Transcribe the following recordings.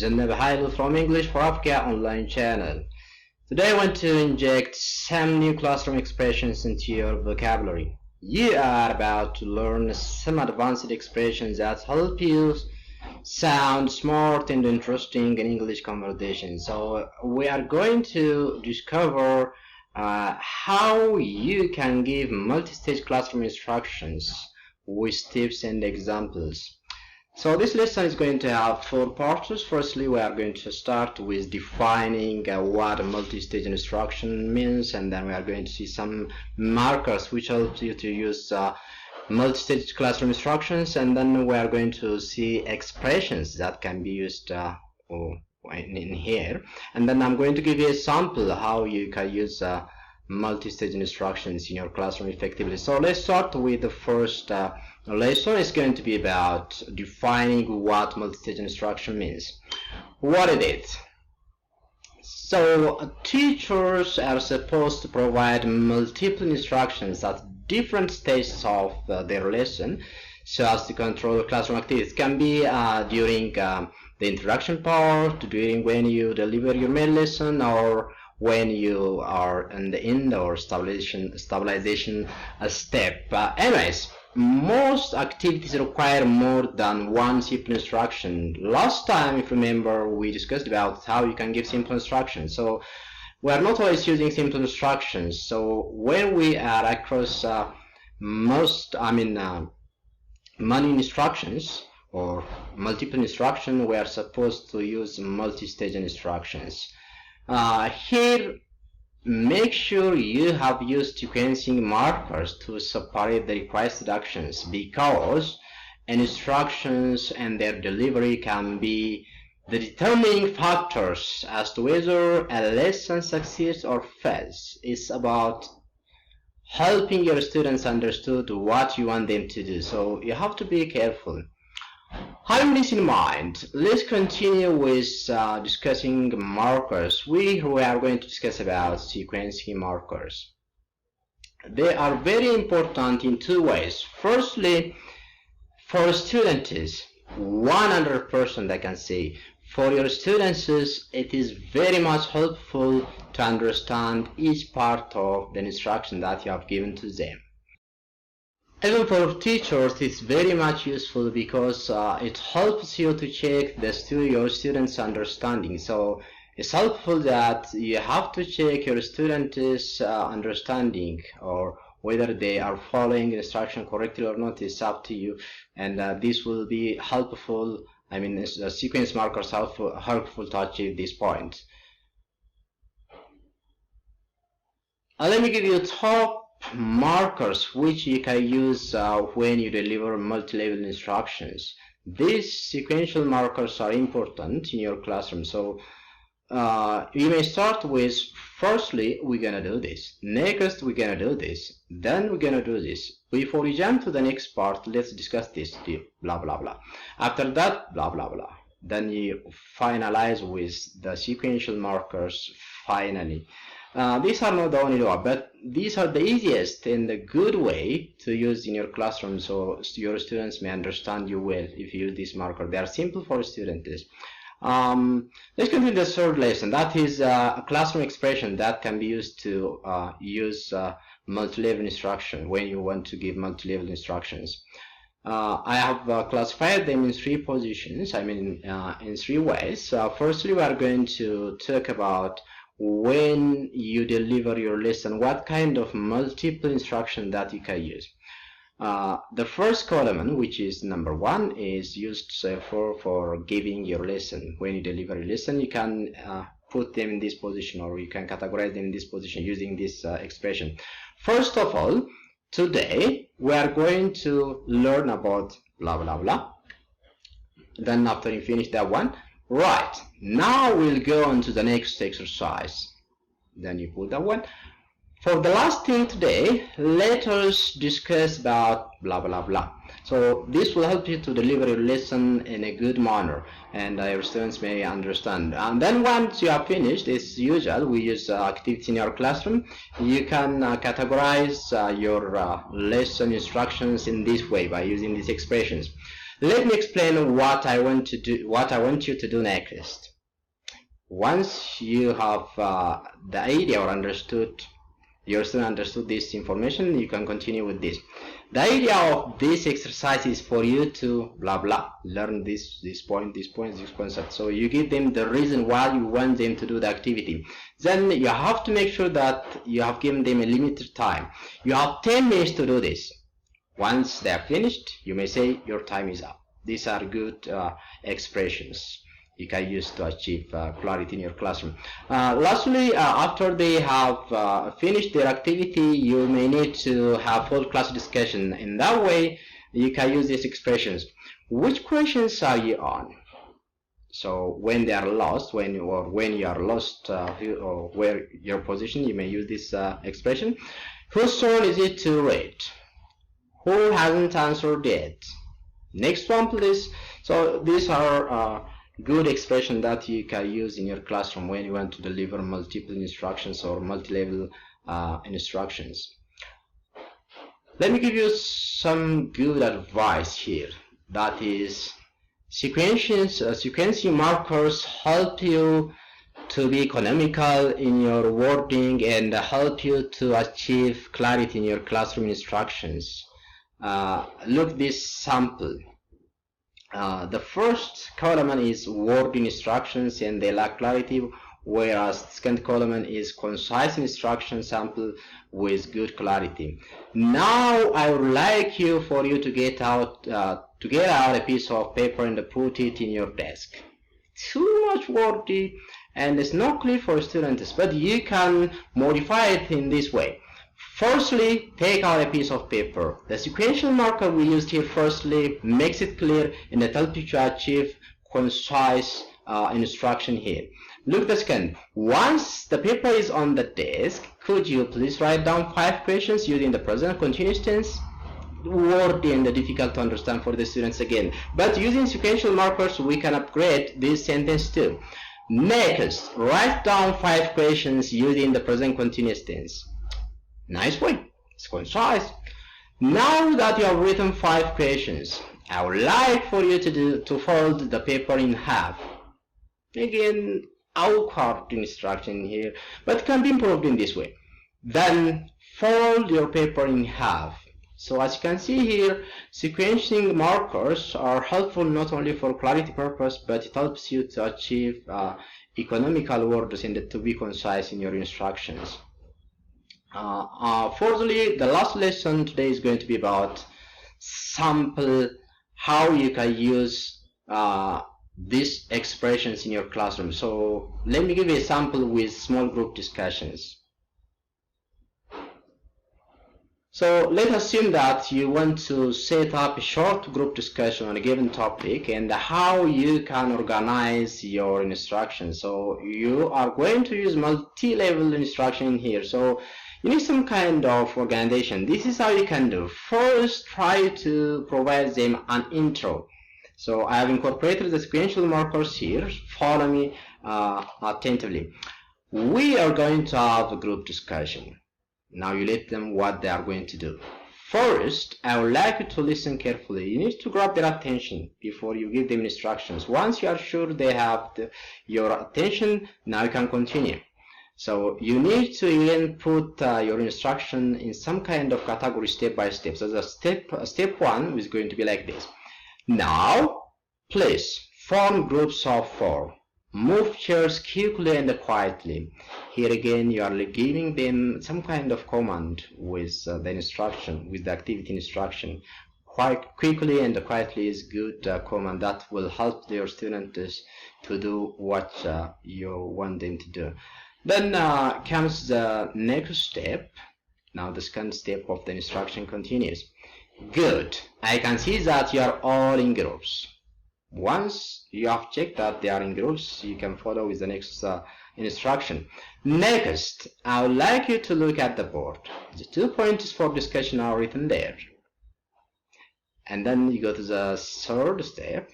Jannab Haidul from English for Africa online channel. Today I want to inject some new classroom expressions into your vocabulary. You are about to learn some advanced expressions that help you sound smart and interesting in English conversation. So we are going to discover how you can give multi-stage classroom instructions with tips and examples. So this lesson is going to have 4 parts. Firstly, we are going to start with defining what a multi-stage instruction means, and then we are going to see some markers which help you to use multi-stage classroom instructions, and then we are going to see expressions that can be used in here, and then I'm going to give you a sample how you can use multi-stage instructions in your classroom effectively. So let's start with the first lesson. Is going to be about defining what multi-stage instruction means. What it is. So teachers are supposed to provide multiple instructions at different stages of their lesson so as to control classroom activities. It can be during the introduction part, during when you deliver your main lesson, or when you are in the end or stabilization step. Anyways, most activities require more than one simple instruction. Last time, if you remember, we discussed about how you can give simple instructions. So we are not always using simple instructions. So when we are across many instructions or multiple instructions, we are supposed to use multi-stage instructions. Here, make sure you have used sequencing markers to separate the requested actions, because instructions and their delivery can be the determining factors as to whether a lesson succeeds or fails. It's about helping your students understand what you want them to do, so you have to be careful. Having this in mind, let's continue with discussing markers. We are going to discuss about sequencing markers. They are very important in 2 ways. Firstly, for students, 100% I can say, for your students, it is very much helpful to understand each part of the instruction that you have given to them. Even for teachers, it's very much useful because it helps you to check your students' understanding. So it's helpful that you have to check your students' understanding, or whether they are following the instruction correctly or not is up to you, and this will be helpful. I mean, the sequence markers are helpful to achieve this point. Let me give you top markers which you can use when you deliver multi-level instructions. These sequential markers are important in your classroom. So you may start with, firstly, we're gonna do this, next we're gonna do this, then we're gonna do this. Before we jump to the next part, let's discuss this, blah blah blah. After that, blah blah blah. Then you finalize with the sequential markers finally. These are not the only way, but these are the easiest and the good way to use in your classroom, so your students may understand you well if you use this marker. They are simple for students. Let's continue the third lesson. That is a classroom expression that can be used to use multi-level instruction when you want to give multi-level instructions. I have classified them in 3 positions, in 3 ways. Firstly, we are going to talk about when you deliver your lesson, what kind of multiple instruction that you can use. The first column, which is number 1, is used for giving your lesson. When you deliver a lesson, you can put them in this position, or you can categorize them in this position using this expression. First of all, today we are going to learn about blah blah blah. Then after you finish that one, right, now we'll go on to the next exercise. Then you put that one. For the last thing today, let us discuss about blah blah blah. So this will help you to deliver your lesson in a good manner, and your students may understand. And then once you are finished, as usual, we use activities in your classroom. You can categorize your lesson instructions in this way by using these expressions. Let me explain what I want you to do next. Once you have the idea or your student understood this information, you can continue with this. The idea of this exercise is for you to blah blah learn this point, this concept. So you give them the reason why you want them to do the activity. Then you have to make sure that you have given them a limited time. You have 10 minutes to do this. Once they are finished, you may say your time is up. These are good expressions you can use to achieve clarity in your classroom. Lastly, after they have finished their activity, you may need to have full class discussion. In that way, you can use these expressions. Which questions are you on? So when they are lost, when you are lost or where your position, you may use this expression. Whose turn is it to read? Who hasn't answered yet? Next one, please. So these are good expression that you can use in your classroom when you want to deliver multiple instructions or multi-level instructions. Let me give you some good advice here. That is, sequencing markers help you to be economical in your wording and help you to achieve clarity in your classroom instructions. Look this sample. The first column is word instructions and they lack clarity, whereas the second column is concise instruction sample with good clarity. Now I would like for you to get out a piece of paper and put it in your desk. Too much wordy and it's not clear for students, but you can modify it in this way. Firstly, take out a piece of paper. The sequential marker we used here firstly makes it clear and it helps you to achieve concise instruction here. Look the second. Once the paper is on the desk, could you please write down 5 questions using the present continuous tense? Wordy and difficult to understand for the students again. But using sequential markers, we can upgrade this sentence too. Next, write down 5 questions using the present continuous tense. Nice way, it's concise. Now that you have written 5 questions, I would like for you to fold the paper in half. Again, awkward instruction here, but can be improved in this way. Then fold your paper in half. So as you can see here, sequencing markers are helpful not only for clarity purpose, but it helps you to achieve economical words and to be concise in your instructions. Fourthly, the last lesson today is going to be about sample, how you can use these expressions in your classroom. So let me give you a sample with small group discussions. So let's assume that you want to set up a short group discussion on a given topic and how you can organize your instruction. So you are going to use multi-level instruction here. So you need some kind of organization. This is how you can do. First, try to provide them an intro. So I have incorporated the sequential markers here. Follow me attentively. We are going to have a group discussion. Now you let them what they are going to do. First, I would like you to listen carefully. You need to grab their attention before you give them instructions. Once you are sure they have your attention, now you can continue. So you need to even put your instruction in some kind of category step by step. So the step 1 is going to be like this. Now, please form groups of 4. Move chairs quickly and quietly. Here again, you are giving them some kind of command with the instruction, with the activity instruction. Quite quickly and quietly is good command that will help your students to do what you want them to do. Then comes the next step. Now the second step of the instruction continues. Good. I can see that you are all in groups. Once you have checked that they are in groups, you can follow with the next instruction. Next, I would like you to look at the board. The 2 points for discussion are written there. And then you go to the third step.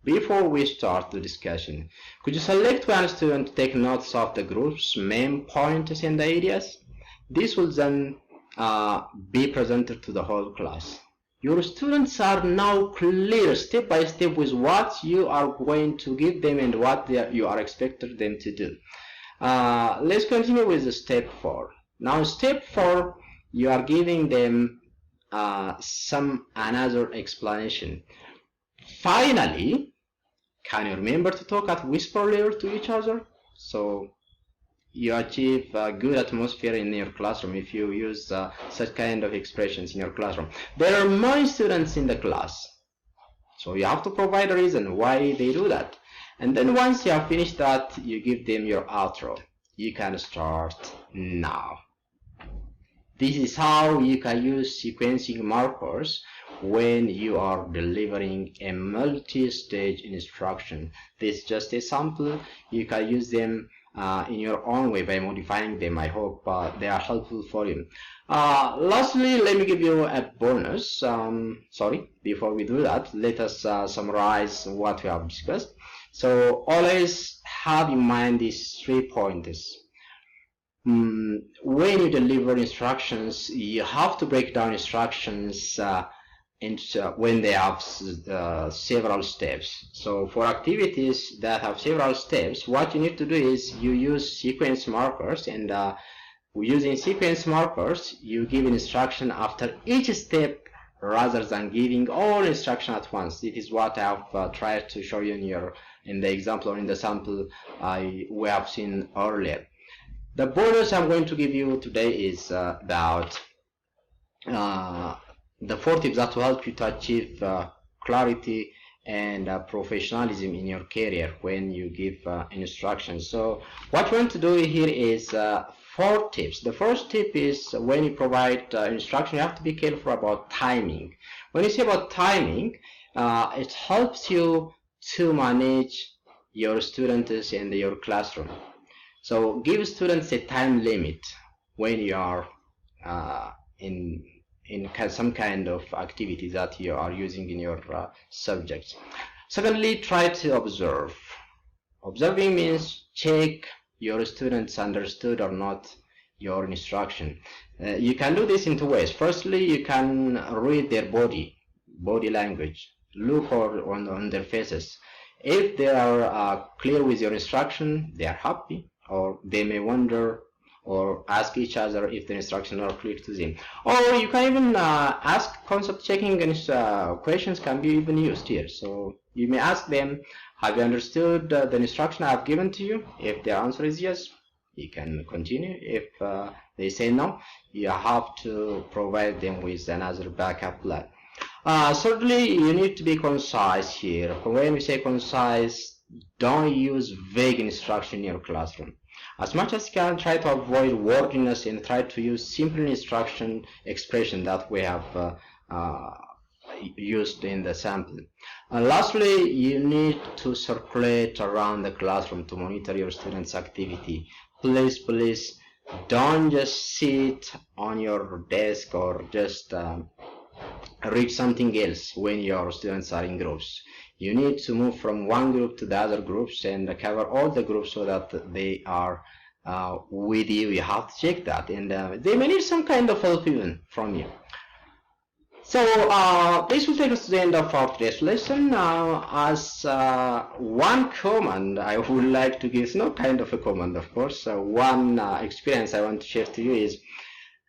Before we start the discussion, could you select one student to take notes of the group's main points and ideas? This will then be presented to the whole class. Your students are now clear step by step with what you are going to give them and what you are expecting them to do. Let's continue with the step 4. Now step 4, you are giving them some another explanation. Finally, can you remember to talk at whisper level to each other? So you achieve a good atmosphere in your classroom if you use such kind of expressions in your classroom. There are many students in the class, so you have to provide a reason why they do that. And then once you have finished that, you give them your outro. You can start now. This is how you can use sequencing markers when you are delivering a multi-stage instruction. This is just a sample. You can use them in your own way by modifying them. I hope they are helpful for you. Lastly, let me give you a bonus. Before we do that, let us summarize what we have discussed. So always have in mind these 3 pointers. When you deliver instructions, you have to break down instructions when they have several steps. So for activities that have several steps, what you need to do is you use sequence markers, and using sequence markers, you give instruction after each step rather than giving all instruction at once. This is what I have tried to show you in the example or in the sample we have seen earlier. The bonus I'm going to give you today is about the 4 tips that will help you to achieve clarity and professionalism in your career when you give instructions. So what you want to do here is 4 tips. The first tip is when you provide instruction, you have to be careful about timing. When you say about timing, it helps you to manage your students and your classroom. So give students a time limit when you are in some kind of activity that you are using in your subject. Secondly, try to observe. Observing means check your students understood or not your instruction. You can do this in 2 ways. Firstly, you can read their body language. Look on their faces. If they are clear with your instruction, they are happy, or they may wonder or ask each other if the instructions are clear to them. Or you can even ask concept checking, and questions can be even used here. So you may ask them, have you understood the instruction I have given to you? If their answer is yes, you can continue. If they say no, you have to provide them with another backup plan. Thirdly, you need to be concise here. When we say concise, don't use vague instruction in your classroom. As much as you can, try to avoid wordiness and try to use simple instruction expression that we have used in the sample. Lastly, you need to circulate around the classroom to monitor your students' activity. Please don't just sit on your desk or just read something else when your students are in groups. You need to move from one group to the other groups and cover all the groups so that they are with you. You have to check that, and they may need some kind of help even from you. So this will take us to the end of our today's lesson. As one command I would like to give, no kind of a command of course, one experience I want to share to you is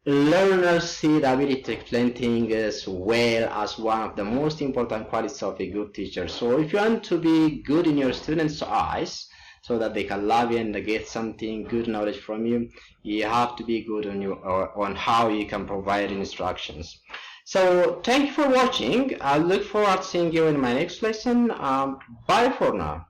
learners see the ability to explain things well as one of the most important qualities of a good teacher. So if you want to be good in your students' eyes, so that they can love you and get something good knowledge from you, you have to be good on how you can provide instructions. So thank you for watching. I look forward to seeing you in my next lesson. Bye for now.